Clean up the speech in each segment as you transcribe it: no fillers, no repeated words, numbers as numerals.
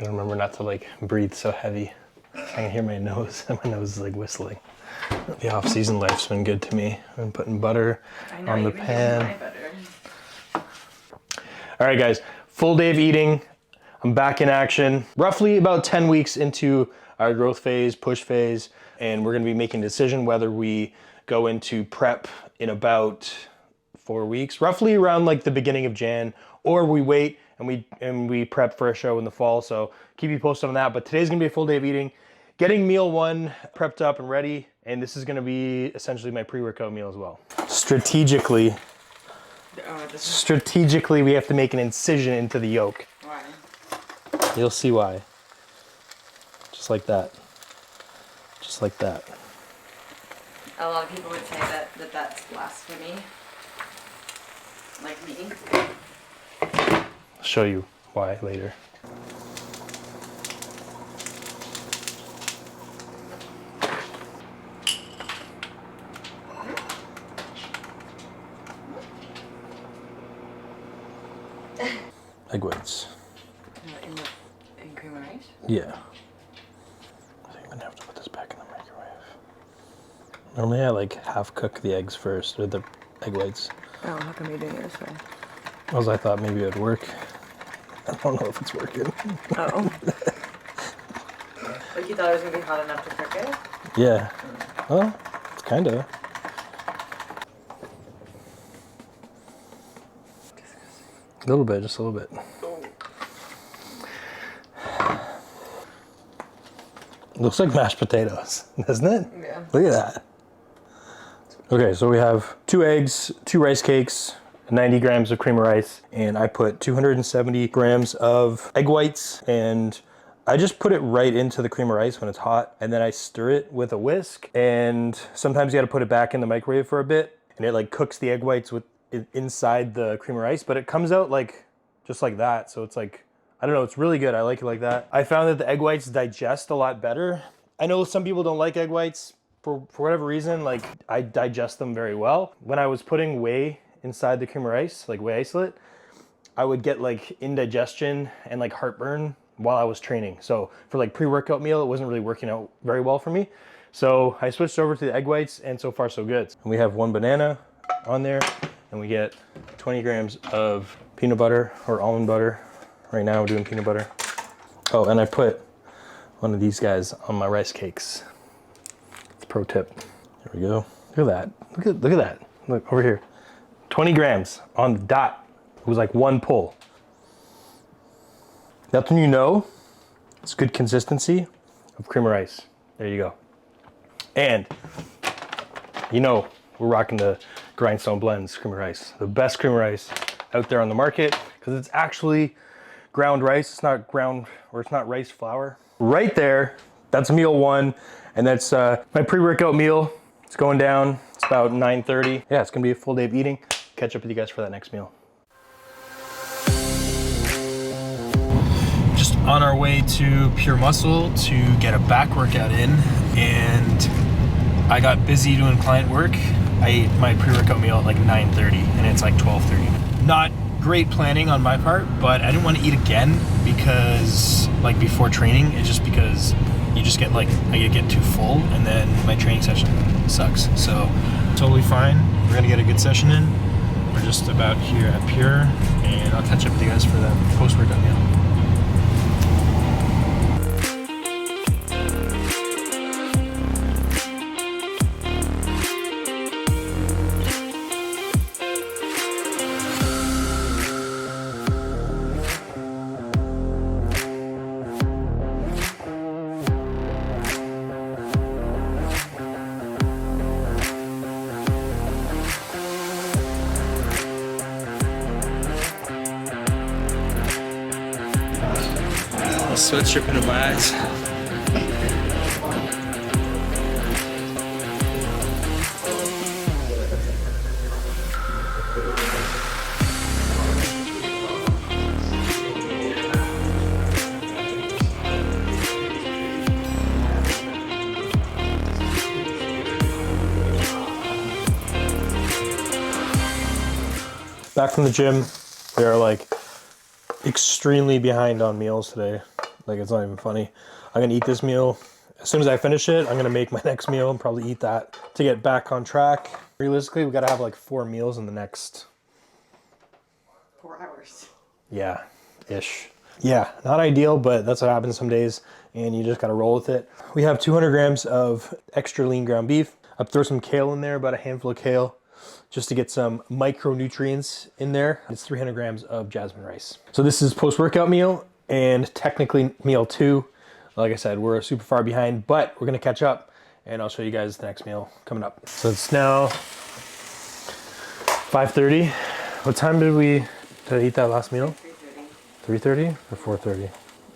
I remember not to like breathe so heavy. I can hear my nose, and my nose is like whistling. The off-season life's been good to me. I've been putting butter on the pan. All right, guys, full day of eating. I'm back in action. Roughly about 10 weeks into our growth phase, push phase, and we're gonna be making a decision whether we go into prep in about 4 weeks, roughly around like the beginning of Jan, or we wait and we prep for a show in the fall. So keep you posted on that. But today's gonna be a full day of eating, getting meal one prepped up and ready, and this is gonna be essentially my pre-workout meal as well. Strategically, we have to make an incision into the yolk. Why? You'll see why. Just like that. Just like that. A lot of people would say that's blasphemy. Like me. I'll show you why later. Egg whites. In cream and rice? Yeah. I think I'm gonna have to put this back in the microwave. Normally I like half cook the eggs first, or the egg whites. Oh, how come you're doing it this way? Because I thought maybe it would work. I don't know if it's working. Oh. Like you thought it was gonna be hot enough to cook it? Yeah. Well, it's kinda. A little bit, just a little bit. Looks like mashed potatoes, doesn't it? Yeah. Look at that. Okay, so we have 2 eggs, 2 rice cakes, 90 grams of cream of rice, and I put 270 grams of egg whites, and I just put it right into the cream of rice when it's hot, and then I stir it with a whisk, and sometimes you gotta put it back in the microwave for a bit, and it like cooks the egg whites with inside the cream of rice, but it comes out like just like that. So it's like, I don't know, it's really good. I like it like that. I found that the egg whites digest a lot better. I know some people don't like egg whites for whatever reason. Like I digest them very well. When I was putting whey inside the cream of rice, like whey isolate, I would get like indigestion and like heartburn while I was training. So for like pre-workout meal, it wasn't really working out very well for me. So I switched over to the egg whites, and so far so good. And we have 1 banana on there, and we get 20 grams of peanut butter or almond butter. Right now we're doing peanut butter. Oh, and I put one of these guys on my rice cakes. It's a pro tip. There we go. Look at that. Look at that. Look over here. 20 grams on the dot. It was like 1 pull. That's when you know it's good consistency of cream of rice. There you go. And you know we're rocking the Grindstone Blends cream of rice. The best cream of rice out there on the market, because it's actually ground rice. It's not ground, or it's not rice flour. Right there, that's meal 1, and that's my pre-workout meal. It's going down. It's about 9:30. Yeah, it's gonna be a full day of eating. Catch up with you guys for that next meal. Just on our way to Pure Muscle to get a back workout in, and I got busy doing client work. I ate my pre-workout meal at like 9:30, and it's like 12:30. Not great planning on my part, but I didn't want to eat again because like before training, it's just because you just get like, I get too full, and then my training session sucks. So totally fine. We're gonna get a good session in. We're just about here at Pure, and I'll catch up with you guys for the post-workout meal. Sweat's dripping in my eyes. Back from the gym. We are like extremely behind on meals today. Like, it's not even funny. I'm gonna eat this meal. As soon as I finish it, I'm gonna make my next meal and probably eat that to get back on track. Realistically, we gotta have like 4 meals in the next 4 hours. Yeah, ish. Yeah, not ideal, but that's what happens some days, and you just gotta roll with it. We have 200 grams of extra lean ground beef. I'll throw some kale in there, about a handful of kale, just to get some micronutrients in there. It's 300 grams of jasmine rice. So this is post-workout meal, and technically meal 2. Like I said, we're super far behind, but we're gonna catch up, and I'll show you guys the next meal coming up. So it's now 5:30. What time did we eat that last meal? 3:30 or 4:30?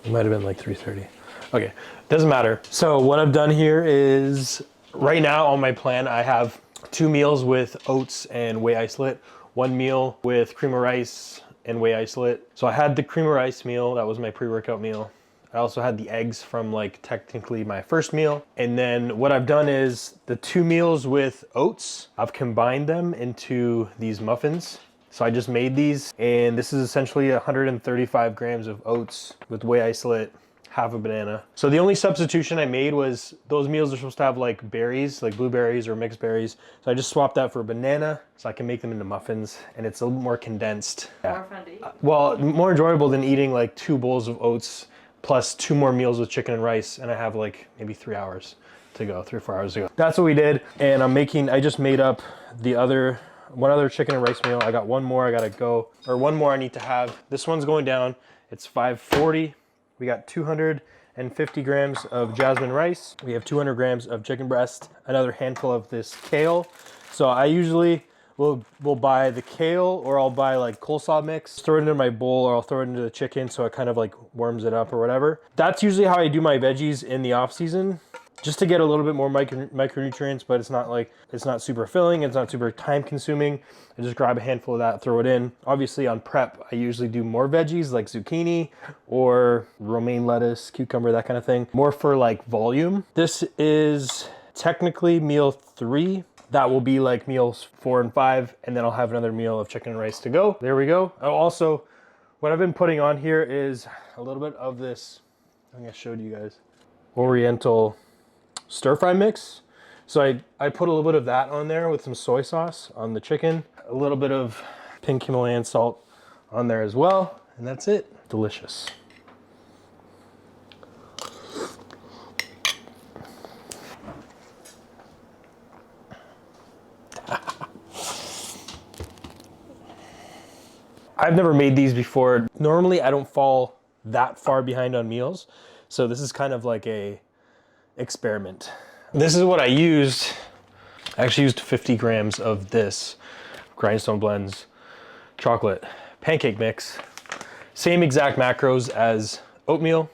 It might have been like 3:30. Okay, doesn't matter. So what I've done here is, right now on my plan, I have 2 meals with oats and whey isolate, 1 meal with cream of rice and whey isolate. So I had the cream of rice meal, that was my pre-workout meal. I also had the eggs from like technically my first meal. And then what I've done is the 2 meals with oats, I've combined them into these muffins. So I just made these, and this is essentially 135 grams of oats with whey isolate, half a banana. So the only substitution I made was, those meals are supposed to have like berries, like blueberries or mixed berries. So I just swapped that for a banana so I can make them into muffins, and it's a little more condensed. More fun to eat. Well, more enjoyable than eating like 2 bowls of oats plus 2 more meals with chicken and rice, and I have like maybe 3 hours to go, 3 or 4 hours to go. That's what we did, and I just made up one other chicken and rice meal. I got 1 more I gotta go, or 1 more I need to have. This one's going down. It's 5:40. We got 250 grams of jasmine rice. We have 200 grams of chicken breast, another handful of this kale. So I usually will buy the kale, or I'll buy like coleslaw mix, throw it into my bowl, or I'll throw it into the chicken so it kind of like warms it up or whatever. That's usually how I do my veggies in the off season, just to get a little bit more micronutrients, but it's not super filling, it's not super time consuming. I just grab a handful of that, throw it in. Obviously on prep, I usually do more veggies like zucchini or romaine lettuce, cucumber, that kind of thing. More for like volume. This is technically meal 3. That will be like meals 4 and 5, and then I'll have another meal of chicken and rice to go. There we go. Also, what I've been putting on here is a little bit of this, I think I showed you guys, Oriental stir fry mix. So I put a little bit of that on there with some soy sauce on the chicken, a little bit of pink Himalayan salt on there as well, and that's it. Delicious. I've never made these before. Normally I don't fall that far behind on meals, so this is kind of like a experiment. This is what I used. I actually used 50 grams of this Grindstone Blends chocolate pancake mix. Same exact macros as oatmeal,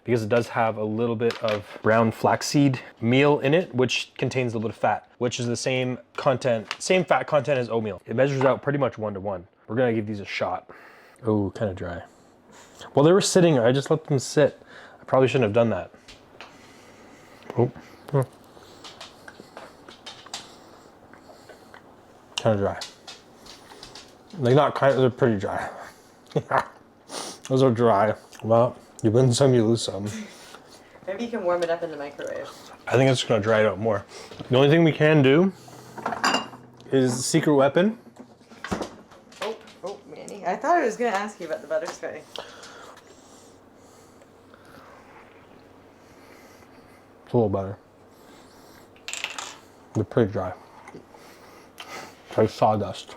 because it does have a little bit of brown flaxseed meal in it, which contains a little bit of fat, which is the same fat content as oatmeal. It measures out pretty much 1-to-1. We're gonna give these a shot. Oh, kind of dry. Well, they were sitting, I just let them sit. I probably shouldn't have done that. Oh. Kind of dry. Like, not kind of, they're pretty dry. Those are dry. Well, you win some, you lose some. Maybe you can warm it up in the microwave. I think it's just gonna dry it out more. The only thing we can do is secret weapon. Oh, Manny. I thought I was gonna ask you about the butter spray. It's a little better. They're pretty dry. It's like sawdust.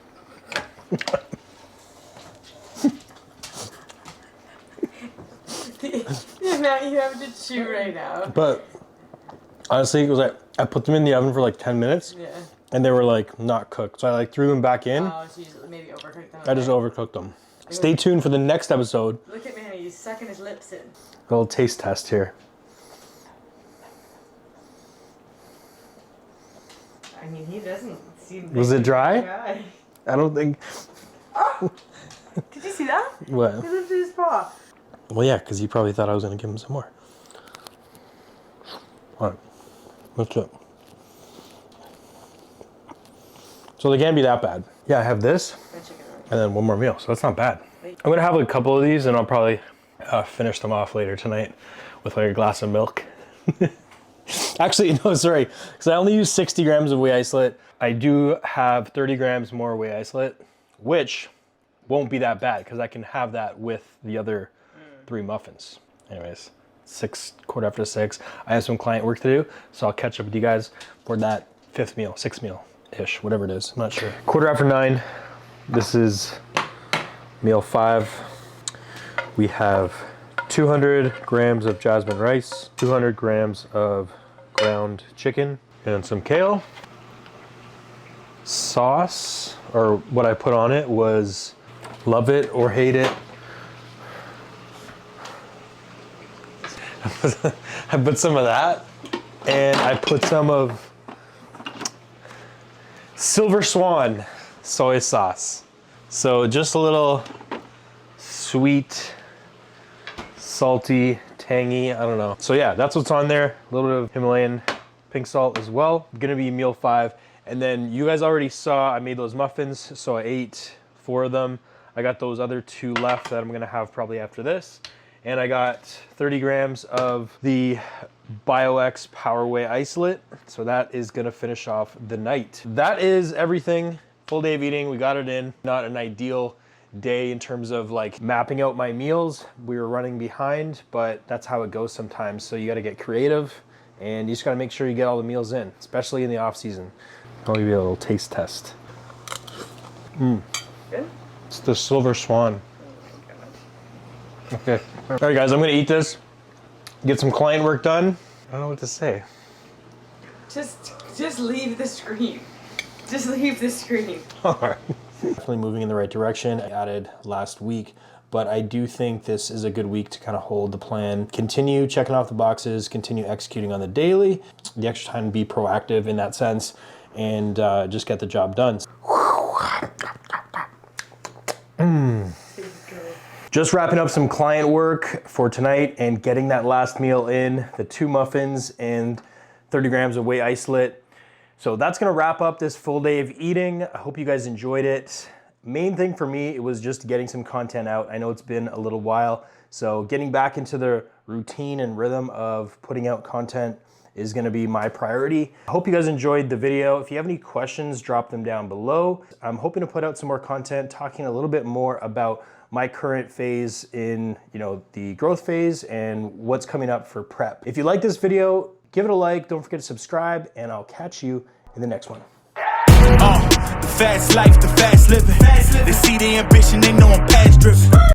The amount you have to chew right now. But honestly, it was like, I put them in the oven for like 10 minutes. Yeah. And they were like not cooked. So I like threw them back in. Oh, so you maybe overcooked them. I just overcooked them. Stay tuned for the next episode. Look at Manny, he's sucking his lips in. A little taste test here. I mean, he doesn't seem... Was it dry? Dry. I don't think... Oh! Did you see that? What? He lifted his paw. Well, yeah, because he probably thought I was going to give him some more. All right. That's it. So they can't be that bad. Yeah, I have this, and then 1 more meal, so that's not bad. I'm gonna have a couple of these, and I'll probably finish them off later tonight with like a glass of milk. Actually, no, sorry, because I only use 60 grams of whey isolate. I do have 30 grams more whey isolate, which won't be that bad because I can have that with the other 3 muffins. Anyways, 6:15. I have some client work to do, so I'll catch up with you guys for that 5th meal, 6th meal-ish, whatever it is, I'm not sure. 9:15, this is meal 5. We have 200 grams of jasmine rice, 200 grams of ground chicken, and some kale. Sauce, or what I put on it was love it or hate it. I put some of that, and I put some of Silver Swan soy sauce. So just a little sweet, salty, tangy, I don't know. So yeah, that's what's on there. A little bit of Himalayan pink salt as well. Gonna be meal 5. And then you guys already saw I made those muffins, so I ate 4 of them. I got those other 2 left that I'm gonna have probably after this. And I got 30 grams of the BioX Power Whey Isolate. So that is gonna finish off the night. That is everything. Full day of eating, we got it in. Not an ideal day in terms of like mapping out my meals. We were running behind, but that's how it goes sometimes. So you gotta get creative and you just gotta make sure you get all the meals in, especially in the off season. I'll give you a little taste test. Good? It's the Silver Swan. Okay. All right, guys, I'm gonna eat this, get some client work done. I don't know what to say. Just leave the screen. Just leave the screen. All right. Definitely moving in the right direction. I added last week, but I do think this is a good week to kind of hold the plan, continue checking off the boxes, continue executing on the daily, the extra time to be proactive in that sense, and just get the job done. Just wrapping up some client work for tonight and getting that last meal in, the 2 muffins and 30 grams of whey isolate. So that's gonna wrap up this full day of eating. I hope you guys enjoyed it. Main thing for me, it was just getting some content out. I know it's been a little while, so getting back into the routine and rhythm of putting out content is gonna be my priority. I hope you guys enjoyed the video. If you have any questions, drop them down below. I'm hoping to put out some more content talking a little bit more about my current phase in, the growth phase and what's coming up for prep. If you like this video, give it a like, don't forget to subscribe, and I'll catch you in the next one. The fast life, the fast living. They see the ambition, they know I'm past driven.